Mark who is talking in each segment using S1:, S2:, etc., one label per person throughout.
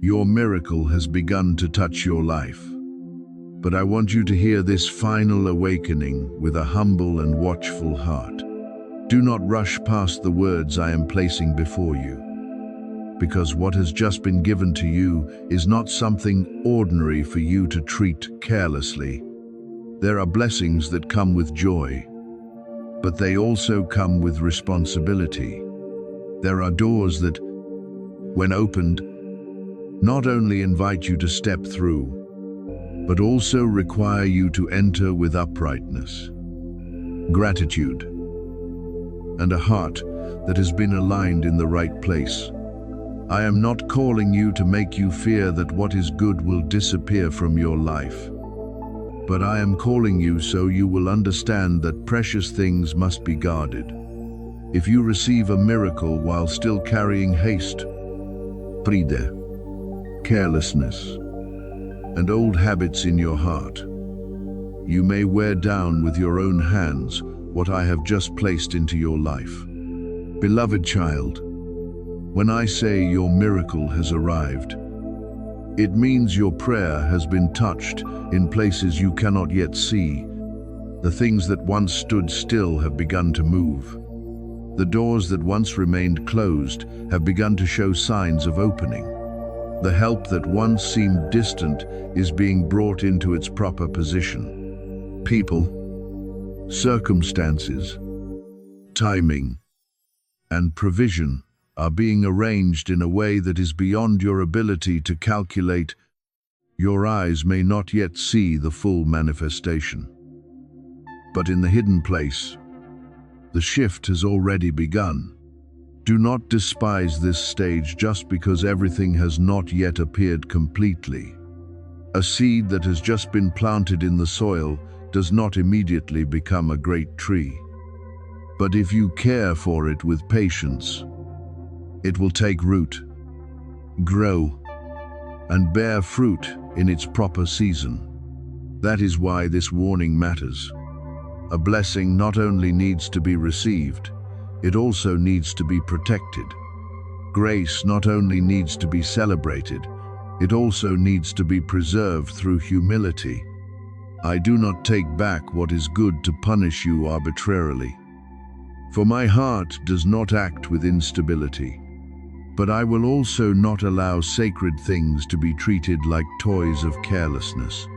S1: Your miracle has begun to touch your life. But I want you to hear this final awakening with a humble and watchful heart. Do not rush past the words I am placing before you, because what has just been given to you is not something ordinary for you to treat carelessly. There are blessings that come with joy, but they also come with responsibility. There are doors that, when opened, not only invite you to step through, but also require you to enter with uprightness, gratitude, and a heart that has been aligned in the right place. I am not calling you to make you fear that what is good will disappear from your life, but I am calling you so you will understand that precious things must be guarded. If you receive a miracle while still carrying haste, pride, carelessness, and old habits in your heart, you may wear down with your own hands what I have just placed into your life. Beloved child, when I say your miracle has arrived, it means your prayer has been touched in places you cannot yet see. The things that once stood still have begun to move. The doors that once remained closed have begun to show signs of opening. The help that once seemed distant is being brought into its proper position. People, circumstances, timing, and provision are being arranged in a way that is beyond your ability to calculate. Your eyes may not yet see the full manifestation, but in the hidden place, the shift has already begun. Do not despise this stage just because everything has not yet appeared completely. A seed that has just been planted in the soil does not immediately become a great tree. But if you care for it with patience, it will take root, grow, and bear fruit in its proper season. That is why this warning matters. A blessing not only needs to be received, it also needs to be protected. Grace not only needs to be celebrated, it also needs to be preserved through humility. I do not take back what is good to punish you arbitrarily. For my heart does not act with instability. But I will also not allow sacred things to be treated like toys of carelessness.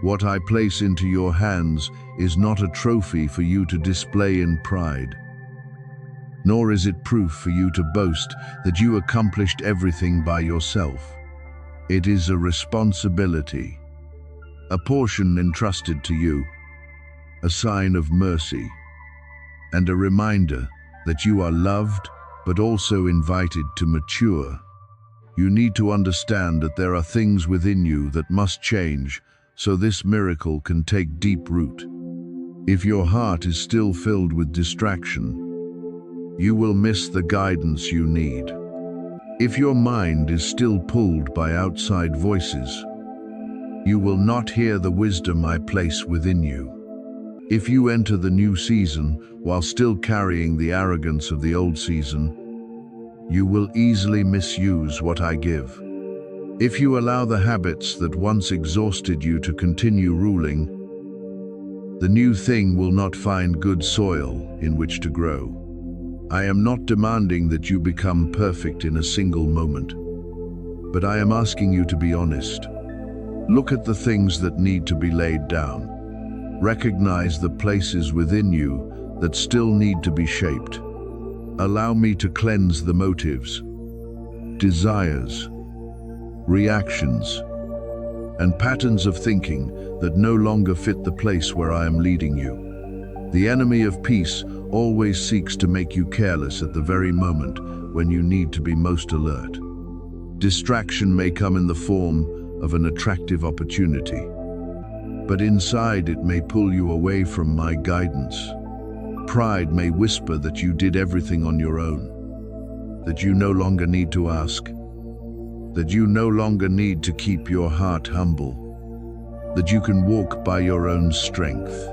S1: What I place into your hands is not a trophy for you to display in pride, nor is it proof for you to boast that you accomplished everything by yourself. It is a responsibility, a portion entrusted to you, a sign of mercy, and a reminder that you are loved but also invited to mature. You need to understand that there are things within you that must change so this miracle can take deep root. If your heart is still filled with distraction, you will miss the guidance you need. If your mind is still pulled by outside voices, you will not hear the wisdom I place within you. If you enter the new season while still carrying the arrogance of the old season, you will easily misuse what I give. If you allow the habits that once exhausted you to continue ruling, the new thing will not find good soil in which to grow. I am not demanding that you become perfect in a single moment, but I am asking you to be honest. Look at the things that need to be laid down. Recognize the places within you that still need to be shaped. Allow me to cleanse the motives, desires, reactions, and patterns of thinking that no longer fit the place where I am leading you. The enemy of peace always seeks to make you careless at the very moment when you need to be most alert. Distraction may come in the form of an attractive opportunity, but inside it may pull you away from my guidance. Pride may whisper that you did everything on your own, that you no longer need to ask, that you no longer need to keep your heart humble, that you can walk by your own strength.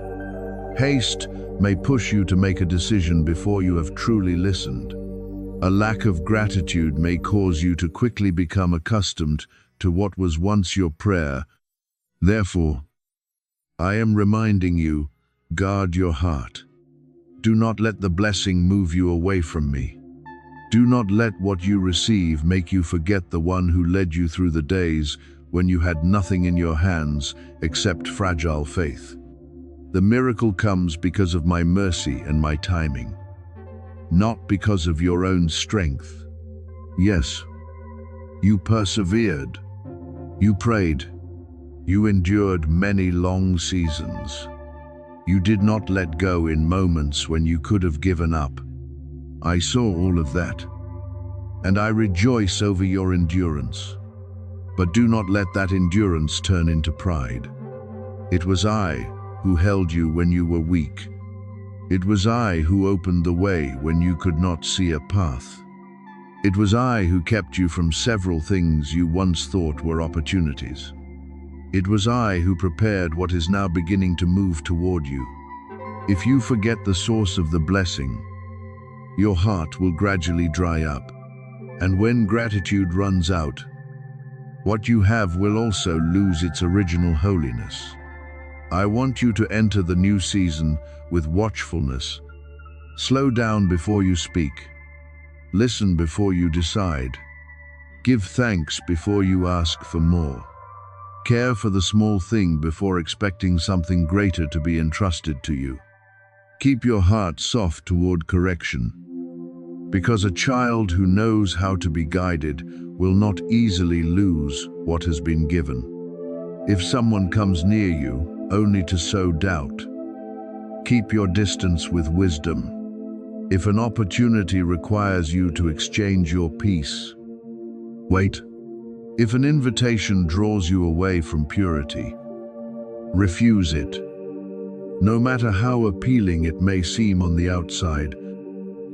S1: Haste may push you to make a decision before you have truly listened. A lack of gratitude may cause you to quickly become accustomed to what was once your prayer. Therefore, I am reminding you, guard your heart. Do not let the blessing move you away from me. Do not let what you receive make you forget the one who led you through the days when you had nothing in your hands except fragile faith. The miracle comes because of my mercy and my timing, not because of your own strength. Yes, you persevered, you prayed, you endured many long seasons. You did not let go in moments when you could have given up. I saw all of that, and I rejoice over your endurance. But do not let that endurance turn into pride. It was I who held you when you were weak. It was I who opened the way when you could not see a path. It was I who kept you from several things you once thought were opportunities. It was I who prepared what is now beginning to move toward you. If you forget the source of the blessing, your heart will gradually dry up. And when gratitude runs out, what you have will also lose its original holiness. I want you to enter the new season with watchfulness. Slow down before you speak. Listen before you decide. Give thanks before you ask for more. Care for the small thing before expecting something greater to be entrusted to you. Keep your heart soft toward correction, because a child who knows how to be guided will not easily lose what has been given. If someone comes near you only to sow doubt, keep your distance with wisdom. If an opportunity requires you to exchange your peace, wait. If an invitation draws you away from purity, refuse it. No matter how appealing it may seem on the outside,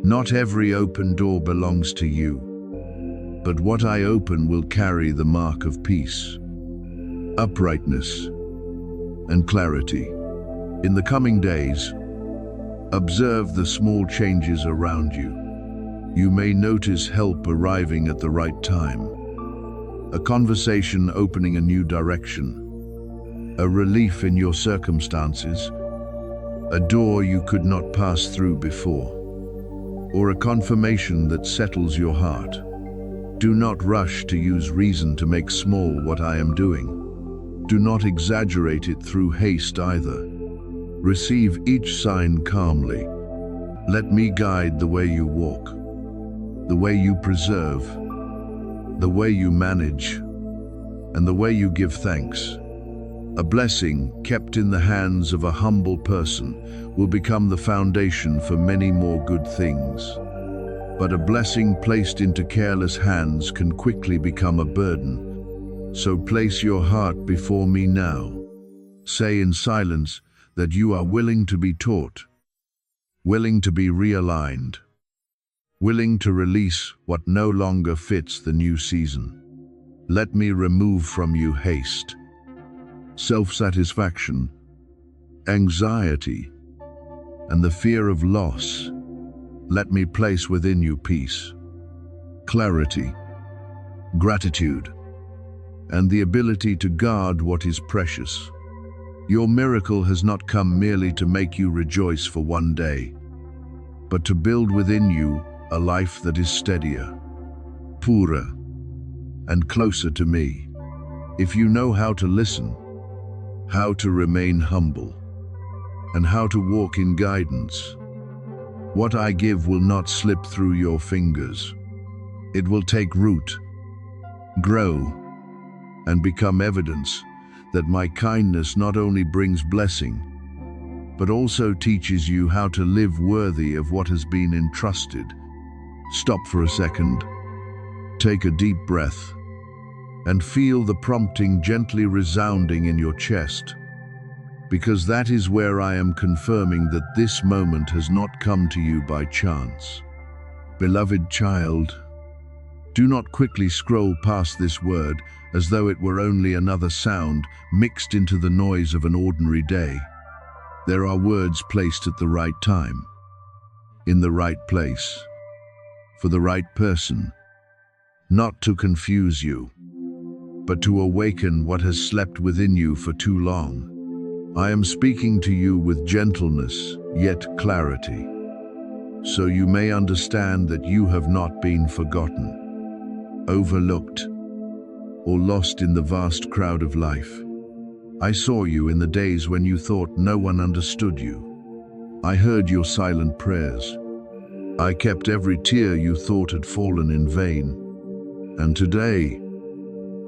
S1: not every open door belongs to you, but what I open will carry the mark of peace, uprightness, and clarity. In the coming days, observe the small changes around you. You may notice help arriving at the right time, a conversation opening a new direction, a relief in your circumstances, a door you could not pass through before, or a confirmation that settles your heart. Do not rush to use reason to make small what I am doing. Do not exaggerate it through haste either. Receive each sign calmly. Let me guide the way you walk, the way you preserve, the way you manage, and the way you give thanks. A blessing kept in the hands of a humble person will become the foundation for many more good things. But a blessing placed into careless hands can quickly become a burden. So place your heart before me now. Say in silence that you are willing to be taught, willing to be realigned, willing to release what no longer fits the new season. Let me remove from you haste, self-satisfaction, anxiety, and the fear of loss. Let me place within you peace, clarity, gratitude, and the ability to guard what is precious. Your miracle has not come merely to make you rejoice for one day, but to build within you a life that is steadier, purer, and closer to me. If you know how to listen, how to remain humble, and how to walk in guidance, what I give will not slip through your fingers. It will take root, grow, and become evidence that my kindness not only brings blessing, but also teaches you how to live worthy of what has been entrusted. Stop for a second, take a deep breath, and feel the prompting gently resounding in your chest, because that is where I am confirming that this moment has not come to you by chance. Beloved child, do not quickly scroll past this word as though it were only another sound mixed into the noise of an ordinary day. There are words placed at the right time, in the right place, for the right person, not to confuse you, but to awaken what has slept within you for too long. I am speaking to you with gentleness, yet clarity, so you may understand that you have not been forgotten, overlooked, or lost in the vast crowd of life. I saw you in the days when you thought no one understood you. I heard your silent prayers. I kept every tear you thought had fallen in vain. And today,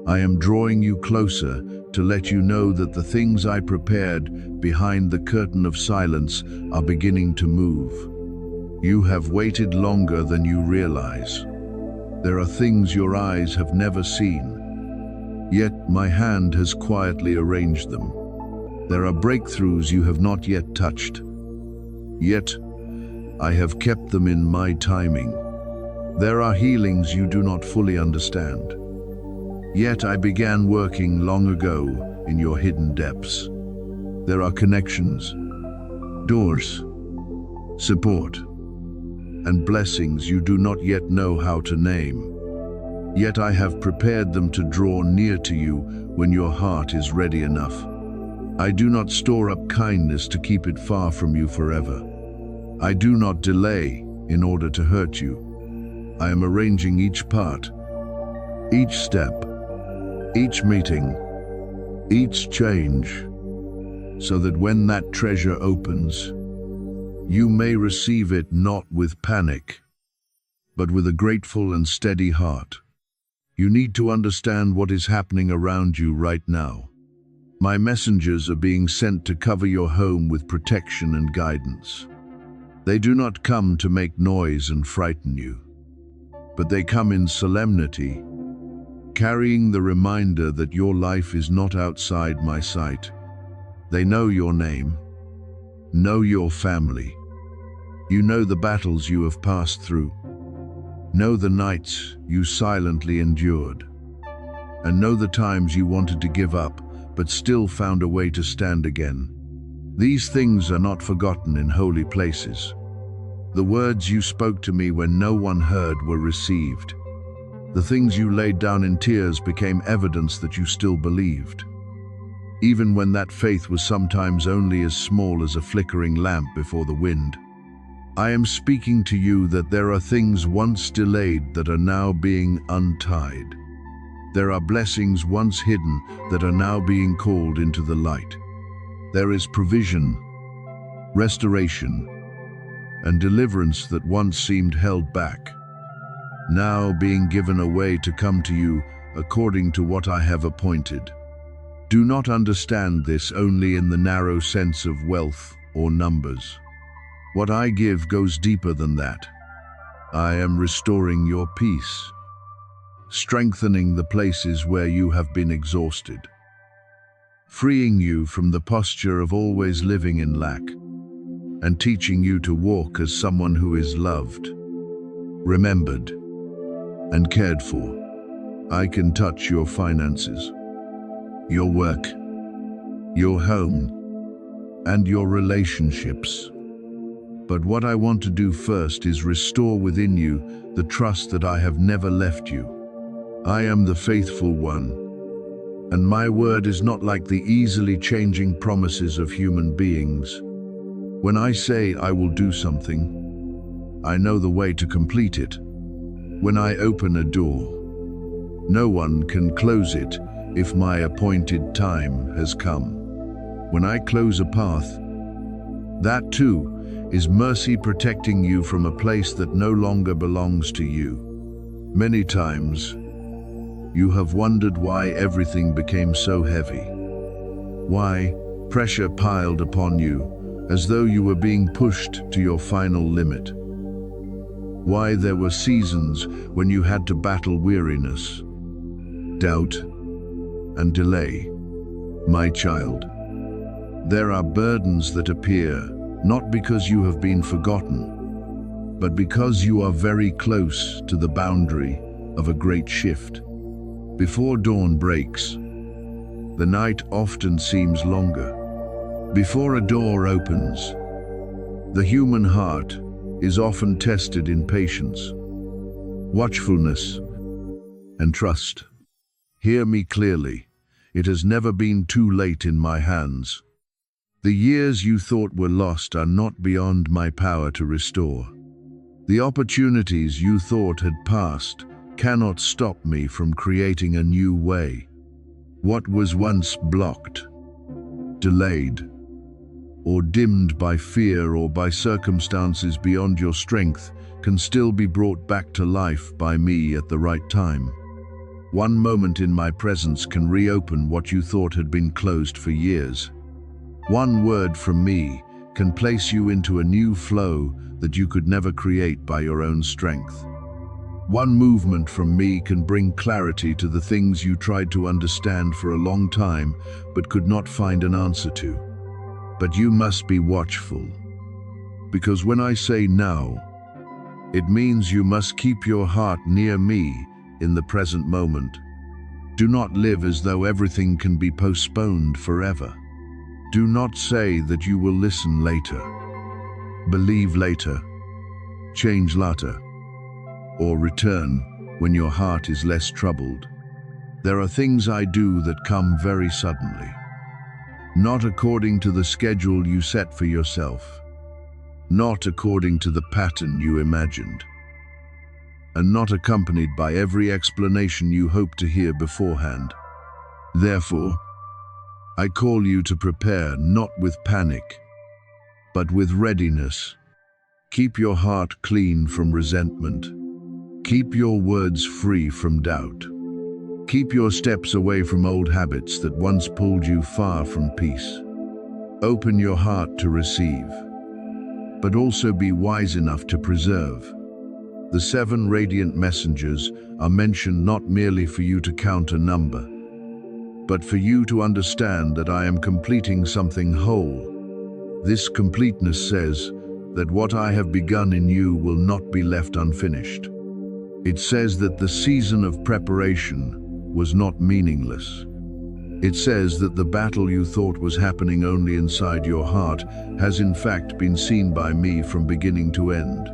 S1: I am drawing you closer to let you know that the things I prepared behind the curtain of silence are beginning to move. You have waited longer than you realize. There are things your eyes have never seen, yet my hand has quietly arranged them. There are breakthroughs you have not yet touched, yet I have kept them in my timing. There are healings you do not fully understand, yet I began working long ago in your hidden depths. There are connections, doors, support, and blessings you do not yet know how to name. Yet I have prepared them to draw near to you when your heart is ready enough. I do not store up kindness to keep it far from you forever. I do not delay in order to hurt you. I am arranging each part, each step, each meeting, each change, so that when that treasure opens, you may receive it not with panic, but with a grateful and steady heart. You need to understand what is happening around you right now. My messengers are being sent to cover your home with protection and guidance. They do not come to make noise and frighten you, but they come in solemnity, carrying the reminder that your life is not outside my sight. They know your name, know your family. You know the battles you have passed through, know the nights you silently endured, and know the times you wanted to give up, but still found a way to stand again. These things are not forgotten in holy places. The words you spoke to me when no one heard were received. The things you laid down in tears became evidence that you still believed, even when that faith was sometimes only as small as a flickering lamp before the wind. I am speaking to you that there are things once delayed that are now being untied. There are blessings once hidden that are now being called into the light. There is provision, restoration, and deliverance that once seemed held back, now being given away to come to you according to what I have appointed. Do not understand this only in the narrow sense of wealth or numbers. What I give goes deeper than that. I am restoring your peace, strengthening the places where you have been exhausted, freeing you from the posture of always living in lack, and teaching you to walk as someone who is loved, remembered, and cared for. I can touch your finances, your work, your home, and your relationships. But what I want to do first is restore within you the trust that I have never left you. I am the faithful one, and my word is not like the easily changing promises of human beings. When I say I will do something, I know the way to complete it. When I open a door, no one can close it if my appointed time has come. When I close a path, that too is mercy protecting you from a place that no longer belongs to you. Many times, you have wondered why everything became so heavy. Why pressure piled upon you as though you were being pushed to your final limit. Why there were seasons when you had to battle weariness, doubt, and delay. My child, there are burdens that appear not because you have been forgotten, but because you are very close to the boundary of a great shift. Before dawn breaks, the night often seems longer. Before a door opens, the human heart is often tested in patience. watchfulness, and trust. Hear me clearly. It has never been too late in my hands. The years you thought were lost are not beyond my power to restore. The opportunities you thought had passed cannot stop me from creating a new way. What was once blocked, delayed, or dimmed by fear or by circumstances beyond your strength can still be brought back to life by me at the right time. One moment in my presence can reopen what you thought had been closed for years. One word from me can place you into a new flow that you could never create by your own strength. One movement from me can bring clarity to the things you tried to understand for a long time but could not find an answer to. But you must be watchful, because when I say now, it means you must keep your heart near me in the present moment. Do not live as though everything can be postponed forever. Do not say that you will listen later, believe later, change later, or return when your heart is less troubled. There are things I do that come very suddenly, not according to the schedule you set for yourself, not according to the pattern you imagined, and not accompanied by every explanation you hoped to hear beforehand. Therefore, I call you to prepare not with panic, but with readiness. Keep your heart clean from resentment. Keep your words free from doubt. Keep your steps away from old habits that once pulled you far from peace. Open your heart to receive, but also be wise enough to preserve. The 7 radiant messengers are mentioned not merely for you to count a number, but for you to understand that I am completing something whole. This completeness says that what I have begun in you will not be left unfinished. It says that the season of preparation was not meaningless. It says that the battle you thought was happening only inside your heart has in fact been seen by me from beginning to end.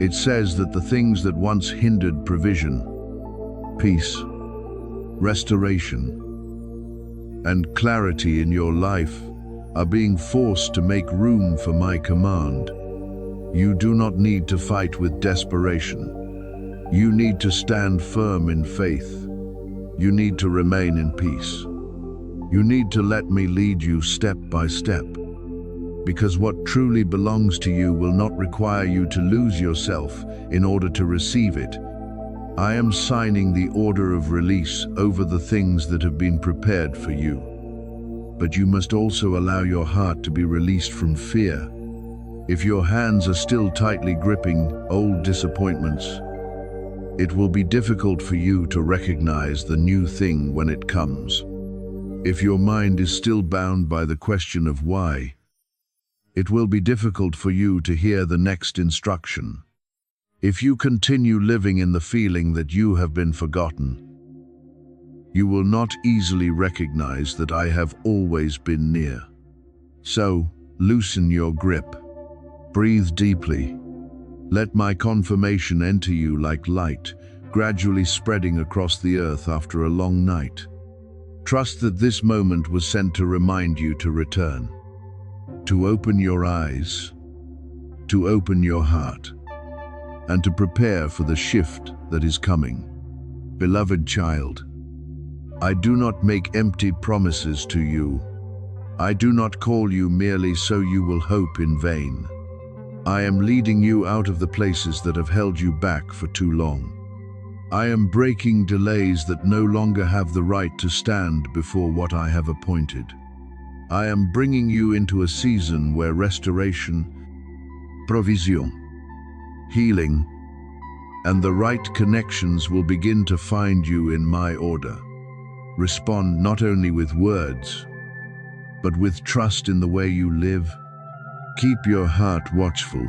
S1: It says that the things that once hindered provision, peace, restoration, and clarity in your life are being forced to make room for my command. You do not need to fight with desperation. You need to stand firm in faith. You need to remain in peace. You need to let me lead you step by step, because what truly belongs to you will not require you to lose yourself in order to receive it. I am signing the order of release over the things that have been prepared for you. But you must also allow your heart to be released from fear. If your hands are still tightly gripping old disappointments, it will be difficult for you to recognize the new thing when it comes. If your mind is still bound by the question of why, it will be difficult for you to hear the next instruction. If you continue living in the feeling that you have been forgotten, you will not easily recognize that I have always been near. So, loosen your grip. Breathe deeply. Let my confirmation enter you like light, gradually spreading across the earth after a long night. Trust that this moment was sent to remind you to return, to open your eyes, to open your heart, and to prepare for the shift that is coming. Beloved child, I do not make empty promises to you. I do not call you merely so you will hope in vain. I am leading you out of the places that have held you back for too long. I am breaking delays that no longer have the right to stand before what I have appointed. I am bringing you into a season where restoration, provision, healing, and the right connections will begin to find you in my order. Respond not only with words, but with trust in the way you live. Keep your heart watchful,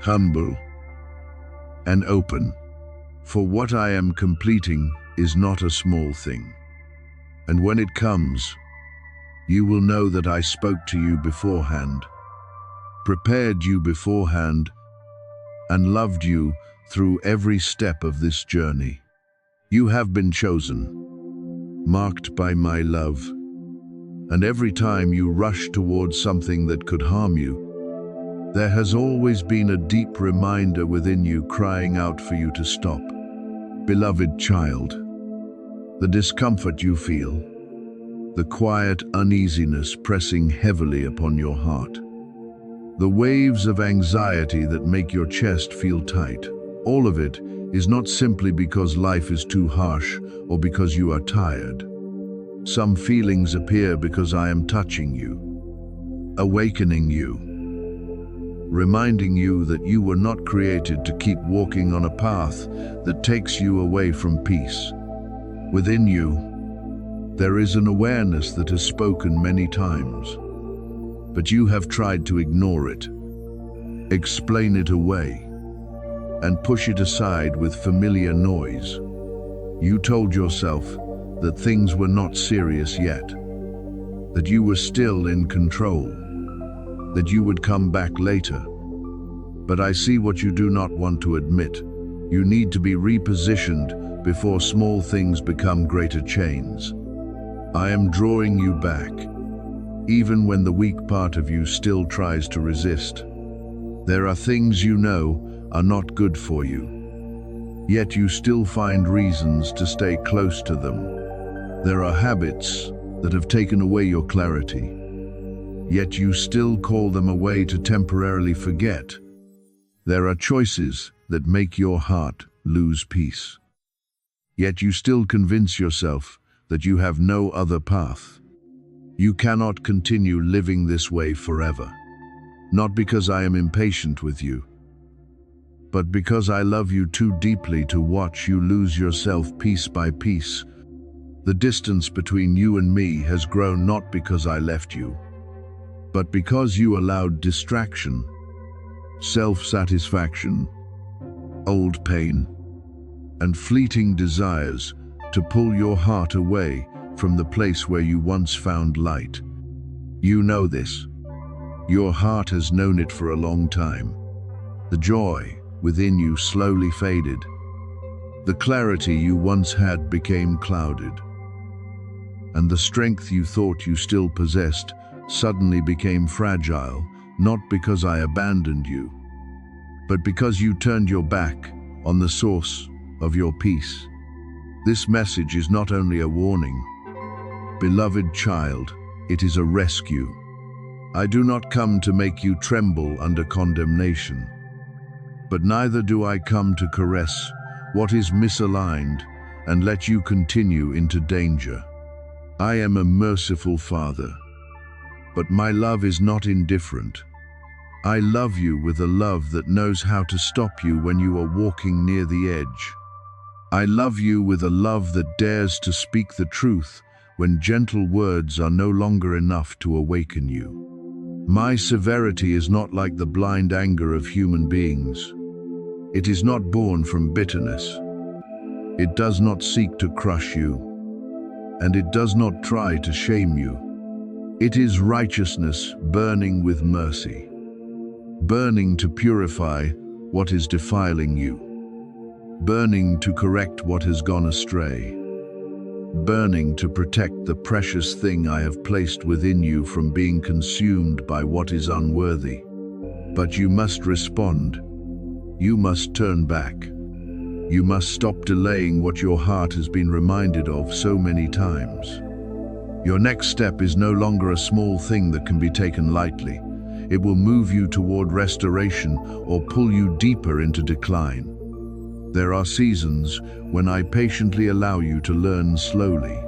S1: humble, and open, for what I am completing is not a small thing. And when it comes, you will know that I spoke to you beforehand, prepared you beforehand, and loved you through every step of this journey. You have been chosen, marked by my love, and every time you rush towards something that could harm you, there has always been a deep reminder within you crying out for you to stop. Beloved child, the discomfort you feel, the quiet uneasiness pressing heavily upon your heart, the waves of anxiety that make your chest feel tight, all of it is not simply because life is too harsh or because you are tired. Some feelings appear because I am touching you, awakening you, reminding you that you were not created to keep walking on a path that takes you away from peace. Within you, there is an awareness that has spoken many times, but you have tried to ignore it, explain it away, and push it aside with familiar noise. You told yourself that things were not serious yet, that you were still in control, that you would come back later. But I see what you do not want to admit. You need to be repositioned before small things become greater chains. I am drawing you back, even when the weak part of you still tries to resist. There are things you know are not good for you, yet you still find reasons to stay close to them. There are habits that have taken away your clarity, yet you still call them a way to temporarily forget. There are choices that make your heart lose peace, yet you still convince yourself that you have no other path. You cannot continue living this way forever, not because I am impatient with you, but because I love you too deeply to watch you lose yourself piece by piece. The distance between you and me has grown not because I left you, but because you allowed distraction, self-satisfaction, old pain, and fleeting desires to pull your heart away from the place where you once found light. You know this. Your heart has known it for a long time. The joy within you slowly faded. The clarity you once had became clouded. And the strength you thought you still possessed suddenly became fragile, not because I abandoned you, but because you turned your back on the source of your peace. This message is not only a warning. Beloved child, it is a rescue. I do not come to make you tremble under condemnation, but neither do I come to caress what is misaligned and let you continue into danger. I am a merciful Father, but my love is not indifferent. I love you with a love that knows how to stop you when you are walking near the edge. I love you with a love that dares to speak the truth when gentle words are no longer enough to awaken you. My severity is not like the blind anger of human beings. It is not born from bitterness. It does not seek to crush you, and it does not try to shame you. It is righteousness burning with mercy, burning to purify what is defiling you, burning to correct what has gone astray, burning to protect the precious thing I have placed within you from being consumed by what is unworthy. But you must respond. You must turn back. You must stop delaying what your heart has been reminded of so many times. Your next step is no longer a small thing that can be taken lightly. It will move you toward restoration or pull you deeper into decline. There are seasons when I patiently allow you to learn slowly.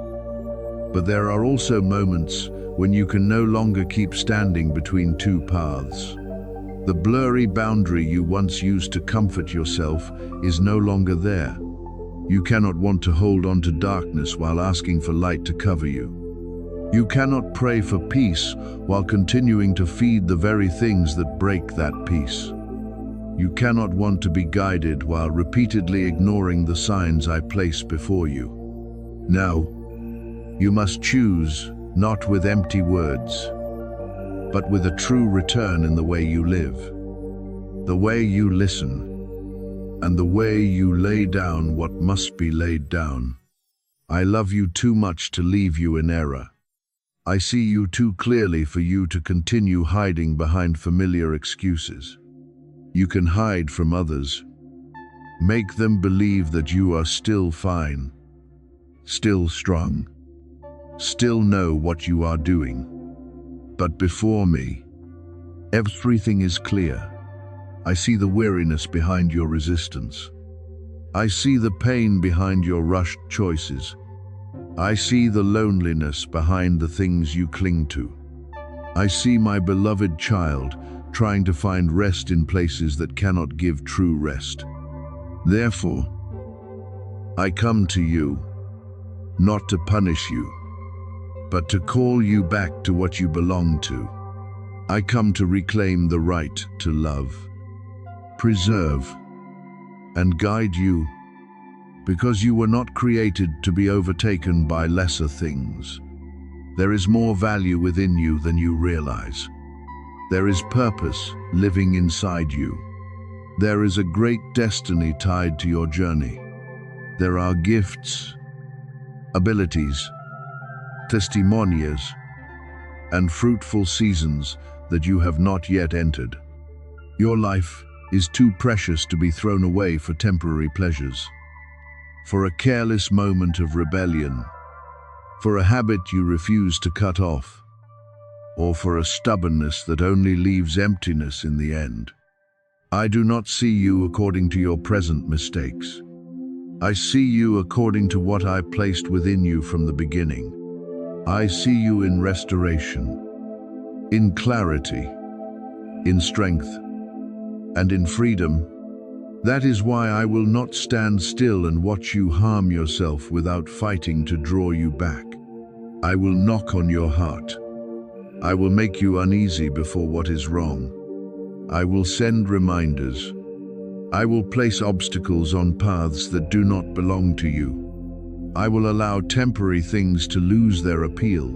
S1: But there are also moments when you can no longer keep standing between two paths. The blurry boundary you once used to comfort yourself is no longer there. You cannot want to hold on to darkness while asking for light to cover you. You cannot pray for peace while continuing to feed the very things that break that peace. You cannot want to be guided while repeatedly ignoring the signs I place before you. Now, you must choose, not with empty words, but with a true return in the way you live, the way you listen, and the way you lay down what must be laid down. I love you too much to leave you in error. I see you too clearly for you to continue hiding behind familiar excuses. You can hide from others. Make them believe that you are still fine, still strong, still know what you are doing. But before me, everything is clear. I see the weariness behind your resistance. I see the pain behind your rushed choices. I see the loneliness behind the things you cling to. I see my beloved child trying to find rest in places that cannot give true rest. Therefore, I come to you, not to punish you, but to call you back to what you belong to. I come to reclaim the right to love, preserve, and guide you, because you were not created to be overtaken by lesser things. There is more value within you than you realize. There is purpose living inside you. There is a great destiny tied to your journey. There are gifts, abilities, testimonies, and fruitful seasons that you have not yet entered. Your life is too precious to be thrown away for temporary pleasures, for a careless moment of rebellion, for a habit you refuse to cut off, or for a stubbornness that only leaves emptiness in the end. I do not see you according to your present mistakes. I see you according to what I placed within you from the beginning. I see you in restoration, in clarity, in strength, and in freedom. That is why I will not stand still and watch you harm yourself without fighting to draw you back. I will knock on your heart. I will make you uneasy before what is wrong. I will send reminders. I will place obstacles on paths that do not belong to you. I will allow temporary things to lose their appeal,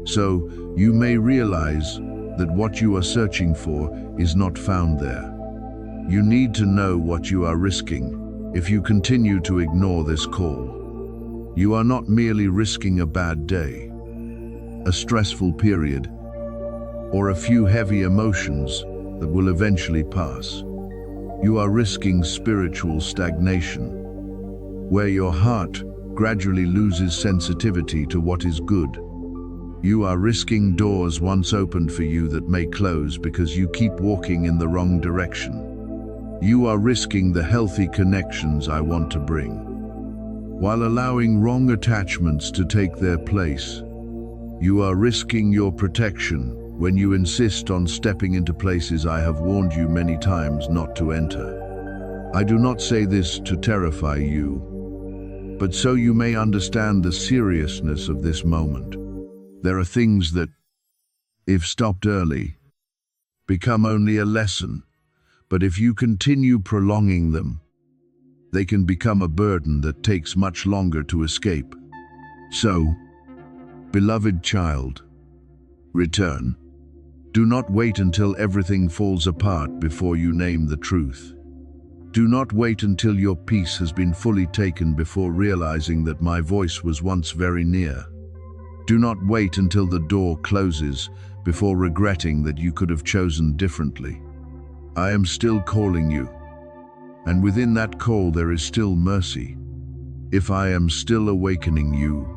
S1: so you may realize that what you are searching for is not found there. You need to know what you are risking if you continue to ignore this call. You are not merely risking a bad day, a stressful period, or a few heavy emotions that will eventually pass. You are risking spiritual stagnation, where your heart gradually loses sensitivity to what is good. You are risking doors once opened for you that may close because you keep walking in the wrong direction. You are risking the healthy connections I want to bring, while allowing wrong attachments to take their place. You are risking your protection when you insist on stepping into places I have warned you many times not to enter. I do not say this to terrify you, but so you may understand the seriousness of this moment. There are things that, if stopped early, become only a lesson, but if you continue prolonging them, they can become a burden that takes much longer to escape. So, beloved child, return. Do not wait until everything falls apart before you name the truth. Do not wait until your peace has been fully taken before realizing that my voice was once very near. Do not wait until the door closes before regretting that you could have chosen differently. I am still calling you, and within that call there is still mercy. If I am still awakening you,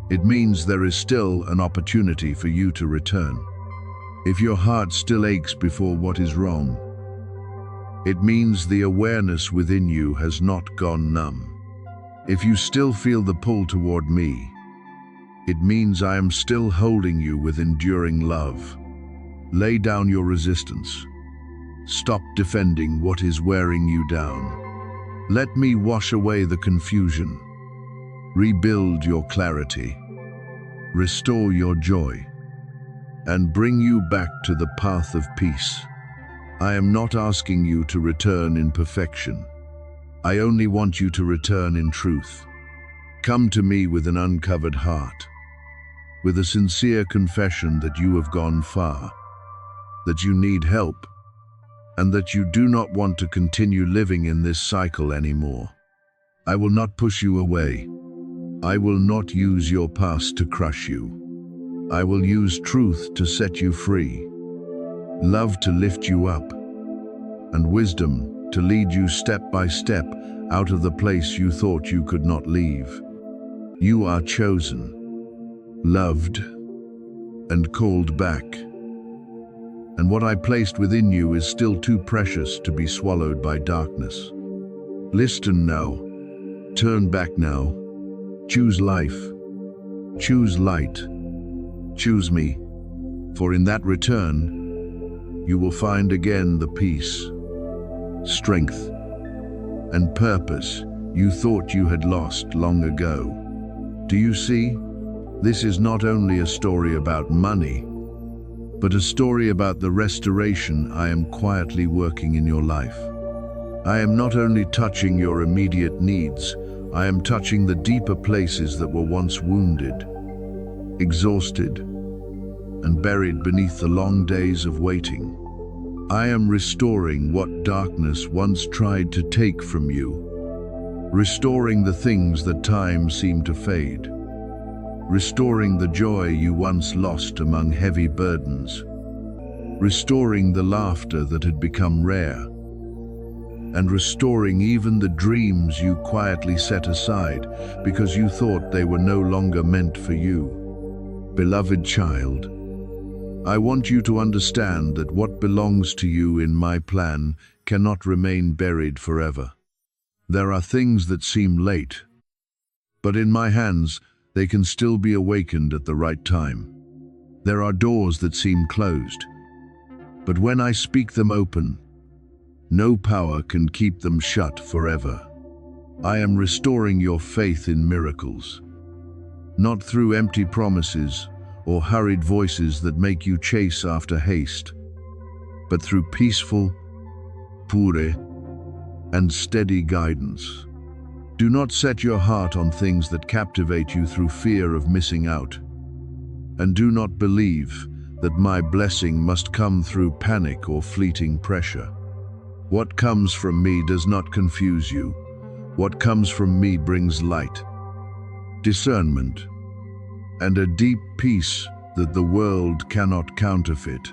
S1: it means there is still an opportunity for you to return. If your heart still aches before what is wrong, it means the awareness within you has not gone numb. If you still feel the pull toward me, it means I am still holding you with enduring love. Lay down your resistance. Stop defending what is wearing you down. Let me wash away the confusion. Rebuild your clarity. Restore your joy, and bring you back to the path of peace. I am not asking you to return in perfection. I only want you to return in truth. Come to me with an uncovered heart, with a sincere confession that you have gone far, that you need help, and that you do not want to continue living in this cycle anymore. I will not push you away. I will not use your past to crush you. I will use truth to set you free, love to lift you up, and wisdom to lead you step by step out of the place you thought you could not leave. You are chosen, loved, and called back. And what I placed within you is still too precious to be swallowed by darkness. Listen now. Turn back now. Choose life. Choose light. Choose me. For in that return, you will find again the peace, strength, and purpose you thought you had lost long ago. Do you see? This is not only a story about money, but a story about the restoration I am quietly working in your life. I am not only touching your immediate needs, I am touching the deeper places that were once wounded, exhausted, and buried beneath the long days of waiting. I am restoring what darkness once tried to take from you, restoring the things that time seemed to fade, restoring the joy you once lost among heavy burdens, restoring the laughter that had become rare, and restoring even the dreams you quietly set aside because you thought they were no longer meant for you. Beloved child, I want you to understand that what belongs to you in my plan cannot remain buried forever. There are things that seem late, but in my hands, they can still be awakened at the right time. There are doors that seem closed, but when I speak them open, no power can keep them shut forever. I am restoring your faith in miracles, not through empty promises or hurried voices that make you chase after haste, but through peaceful, pure, and steady guidance. Do not set your heart on things that captivate you through fear of missing out. And do not believe that my blessing must come through panic or fleeting pressure. What comes from me does not confuse you. What comes from me brings light, discernment, and a deep peace that the world cannot counterfeit.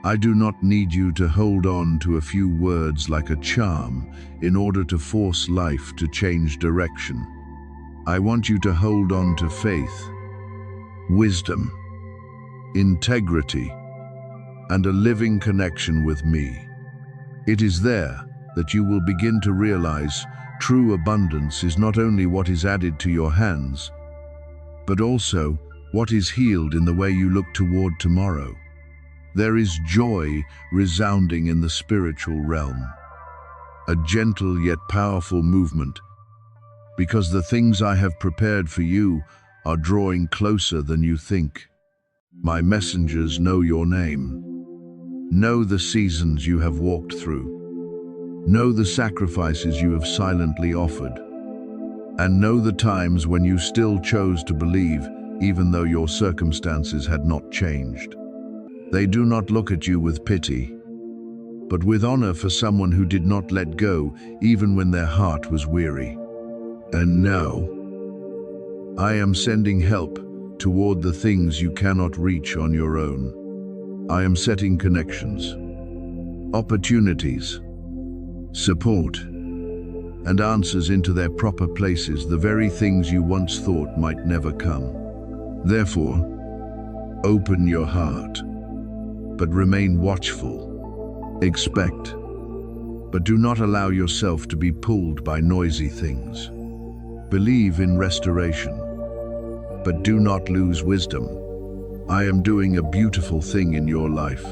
S1: I do not need you to hold on to a few words like a charm in order to force life to change direction. I want you to hold on to faith, wisdom, integrity, and a living connection with me. It is there that you will begin to realize true abundance is not only what is added to your hands, but also what is healed in the way you look toward tomorrow. There is joy resounding in the spiritual realm, a gentle yet powerful movement, because the things I have prepared for you are drawing closer than you think. My messengers know your name, know the seasons you have walked through, know the sacrifices you have silently offered, and know the times when you still chose to believe even though your circumstances had not changed. They do not look at you with pity, but with honor for someone who did not let go even when their heart was weary. And now, I am sending help toward the things you cannot reach on your own. I am setting connections, opportunities, support, and answers into their proper places, the very things you once thought might never come. Therefore, open your heart, but remain watchful. Expect, but do not allow yourself to be pulled by noisy things. Believe in restoration, but do not lose wisdom. I am doing a beautiful thing in your life,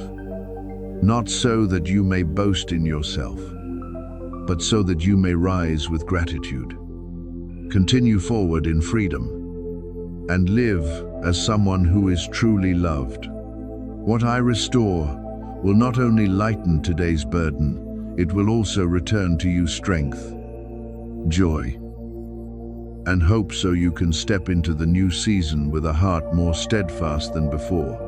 S1: not so that you may boast in yourself, but so that you may rise with gratitude. Continue forward in freedom, and live as someone who is truly loved. What I restore will not only lighten today's burden, it will also return to you strength, joy, and hope, so you can step into the new season with a heart more steadfast than before.